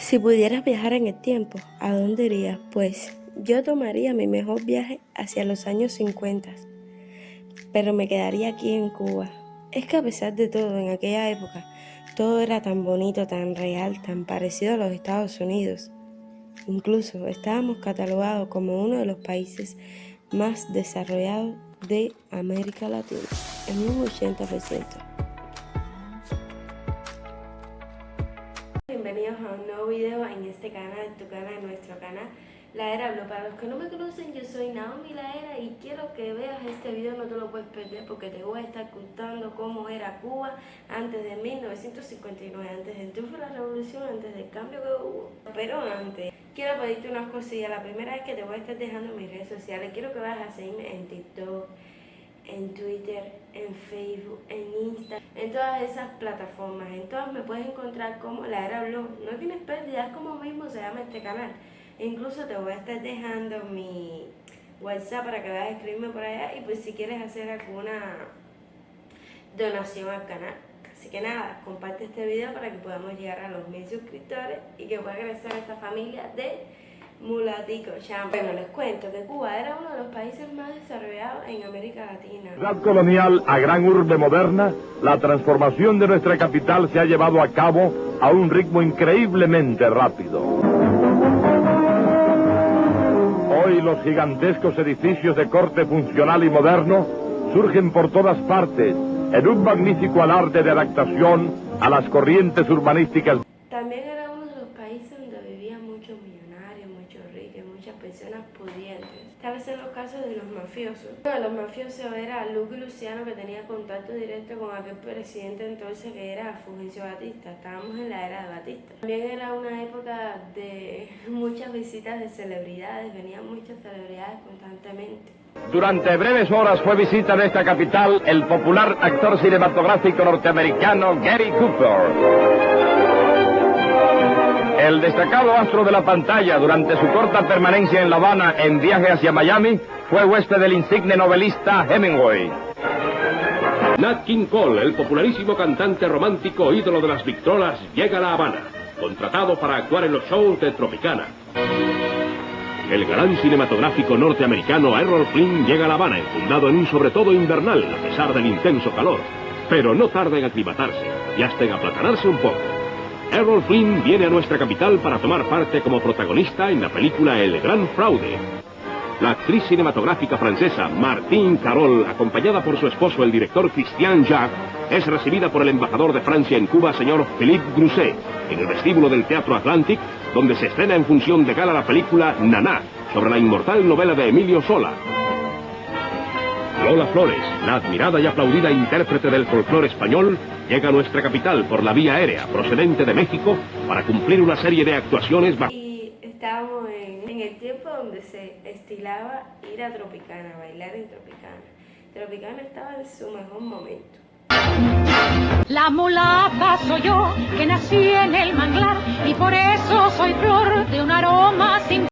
Si pudieras viajar en el tiempo, ¿a dónde irías? Pues yo tomaría mi mejor viaje hacia los años 50, pero me quedaría aquí en Cuba. Es que a pesar de todo, en aquella época, todo era tan bonito, tan real, tan parecido a los Estados Unidos. Incluso estábamos catalogados como uno de los países más desarrollados de América Latina, en un 80%. Bienvenidos a un nuevo video en este canal, tu canal, nuestro canal, La Era Blue. Para los que no me conocen, yo soy Naomi La Era y quiero que veas este video, no te lo puedes perder porque te voy a estar contando cómo era Cuba antes de 1959, antes del triunfo de la revolución, antes del cambio que hubo. Pero antes, quiero pedirte unas cosillas. La primera es que te voy a estar dejando en mis redes sociales. Quiero que vayas a seguirme en TikTok, en Twitter, en Facebook, en Instagram, en todas esas plataformas. En todas me puedes encontrar como La Era Blog. No tienes pérdida, es como mismo se llama este canal. E incluso te voy a estar dejando mi WhatsApp para que vayas a escribirme por allá y pues si quieres hacer alguna donación al canal. Así que nada, comparte este video para que podamos llegar a los 1000 suscriptores y que pueda crecer esta familia de Mulatico Champ. Bueno, les cuento que Cuba era uno de los países más desarrollados en América Latina. Ciudad colonial a gran urbe moderna, la transformación de nuestra capital se ha llevado a cabo a un ritmo increíblemente rápido. Hoy los gigantescos edificios de corte funcional y moderno surgen por todas partes en un magnífico alarde de adaptación a las corrientes urbanísticas. También era uno de los países donde vivían muchos millonarios, muchos ricos, muchas personas pudientes. Tal vez en los casos de los mafiosos. Uno de los mafiosos era Lucky Luciano, que tenía contacto directo con aquel presidente entonces que era Fulgencio Batista. Estábamos en la era de Batista. También era una época de muchas visitas de celebridades, venían muchas celebridades constantemente. Durante breves horas fue visita de esta capital el popular actor cinematográfico norteamericano Gary Cooper. El destacado astro de la pantalla durante su corta permanencia en La Habana en viaje hacia Miami fue huésped del insigne novelista Hemingway. Nat King Cole, el popularísimo cantante romántico ídolo de las Victrolas, llega a La Habana, contratado para actuar en los shows de Tropicana. El galán cinematográfico norteamericano Errol Flynn llega a La Habana, enfundado en un sobretodo invernal, a pesar del intenso calor, pero no tarda en aclimatarse y hasta en aplatanarse un poco. Errol Flynn viene a nuestra capital para tomar parte como protagonista en la película El Gran Fraude. La actriz cinematográfica francesa Martine Carol, acompañada por su esposo el director Christian Jacques, es recibida por el embajador de Francia en Cuba, señor Philippe Grousset, en el vestíbulo del Teatro Atlantic, donde se estrena en función de gala la película Naná, sobre la inmortal novela de Emilio Zola. Lola Flores, la admirada y aplaudida intérprete del folclore español, llega a nuestra capital por la vía aérea procedente de México para cumplir una serie de actuaciones. Y estábamos en el tiempo donde se estilaba ir a Tropicana, bailar en Tropicana. Tropicana estaba en su mejor momento. La mulata soy yo, que nací en el manglar, y por eso soy flor de un aroma sin...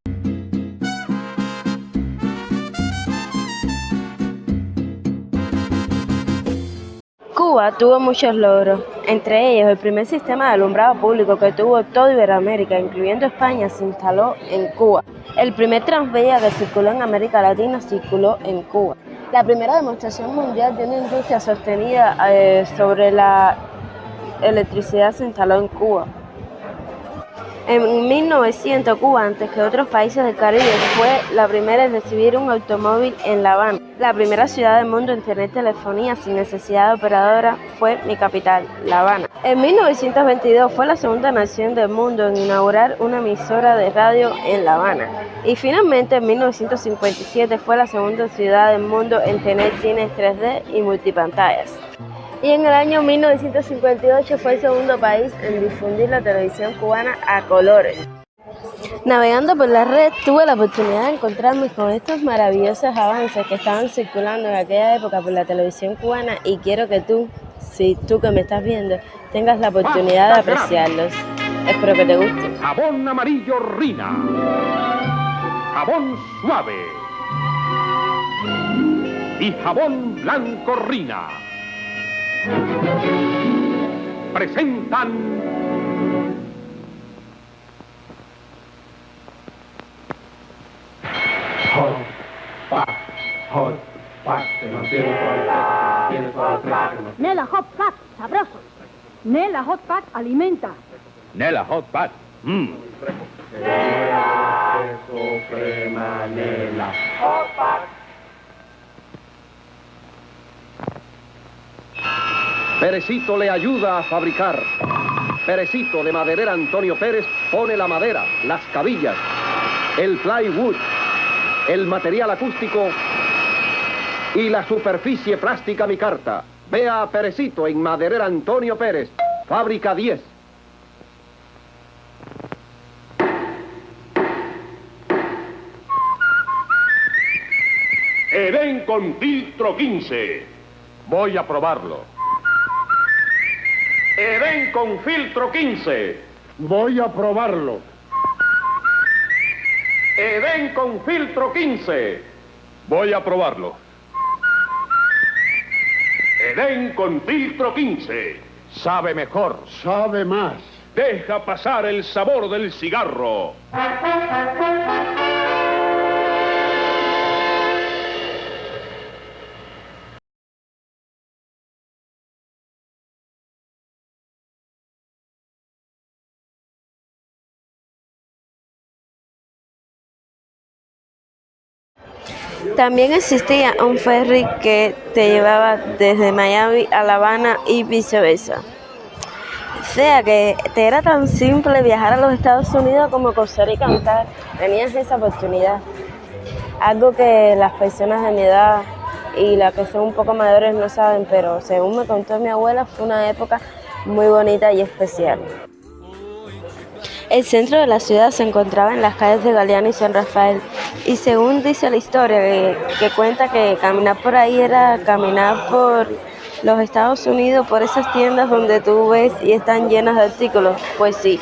Cuba tuvo muchos logros, entre ellos el primer sistema de alumbrado público que tuvo toda Iberoamérica, incluyendo España, se instaló en Cuba. El primer tranvía que circuló en América Latina circuló en Cuba. La primera demostración mundial de una industria sostenida sobre la electricidad se instaló en Cuba. En 1900, Cuba, antes que otros países del Caribe, fue la primera en recibir un automóvil en La Habana. La primera ciudad del mundo en tener telefonía sin necesidad de operadora fue mi capital, La Habana. En 1922 fue la segunda nación del mundo en inaugurar una emisora de radio en La Habana. Y finalmente en 1957 fue la segunda ciudad del mundo en tener cines 3D y multipantallas. Y en el año 1958 fue el segundo país en difundir la televisión cubana a colores. Navegando por la red tuve la oportunidad de encontrarme con estos maravillosos avances que estaban circulando en aquella época por la televisión cubana y quiero que tú, si tú que me estás viendo, tengas la oportunidad de apreciarlos. Espero que te guste. Jabón amarillo Rina. Jabón suave. Y jabón blanco Rina. Presentan Nela Hot Pack, sabroso. Nela Hot Pack alimenta. Nela Hot Pack. Perecito le ayuda a fabricar. Perecito de Maderera Antonio Pérez pone la madera, las cabillas, el plywood, el material acústico y la superficie plástica micarta. Vea a Perecito en Maderera Antonio Pérez, fábrica 10. Edén con filtro 15. Voy a probarlo. Edén con filtro 15. Voy a probarlo. Edén con filtro 15. Voy a probarlo. Edén con filtro 15. Sabe mejor. Sabe más. Deja pasar el sabor del cigarro. También existía un ferry que te llevaba desde Miami a La Habana y viceversa. O sea que te era tan simple viajar a los Estados Unidos como coser y cantar. Tenías esa oportunidad. Algo que las personas de mi edad y las que son un poco mayores no saben, pero según me contó mi abuela, fue una época muy bonita y especial. El centro de la ciudad se encontraba en las calles de Galeano y San Rafael, y según dice la historia que cuenta que caminar por ahí era caminar por los Estados Unidos, por esas tiendas donde tú ves y están llenas de artículos. Pues sí,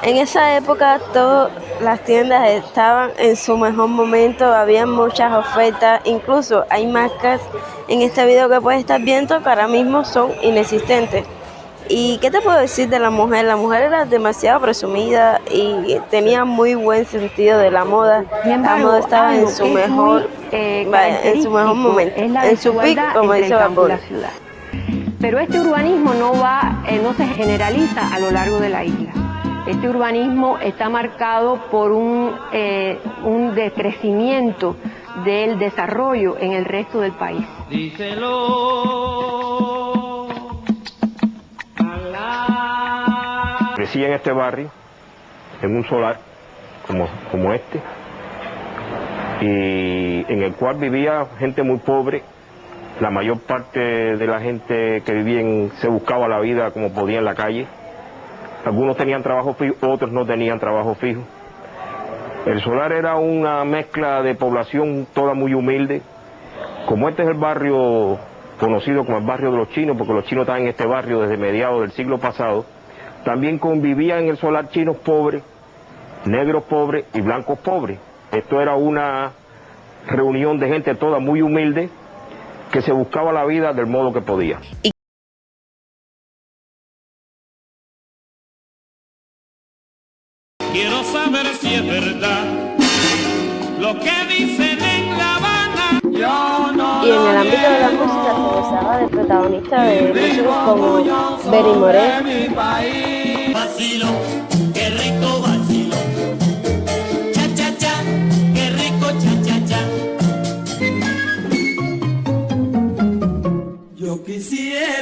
en esa época todas las tiendas estaban en su mejor momento, había muchas ofertas, incluso hay marcas en este video que puedes estar viendo que ahora mismo son inexistentes. ¿Y qué te puedo decir de la mujer? La mujer era demasiado presumida y tenía muy buen sentido de la moda. La moda estaba en su mejor, momento, en su pico, como dice Bad. Pero este urbanismo no se generaliza a lo largo de la isla. Este urbanismo está marcado por un decrecimiento del desarrollo en el resto del país. Crecí en este barrio, en un solar como este, y en el cual vivía gente muy pobre. La mayor parte de la gente que vivía se buscaba la vida como podía en la calle. Algunos tenían trabajo fijo, otros no tenían trabajo fijo. El solar era una mezcla de población toda muy humilde. Como este es el barrio conocido como el barrio de los chinos, porque los chinos estaban en este barrio desde mediados del siglo pasado, también convivían en el solar chinos pobres, negros pobres y blancos pobres. Esto era una reunión de gente toda muy humilde que se buscaba la vida del modo que podía. Quiero saber si es verdad lo que dicen en La Habana. Y en el ámbito de la música se gozaba de protagonistas de músicos como Benny Moré. Vacilo, qué rico vacilo. Cha cha cha, qué rico cha cha cha. Yo quisiera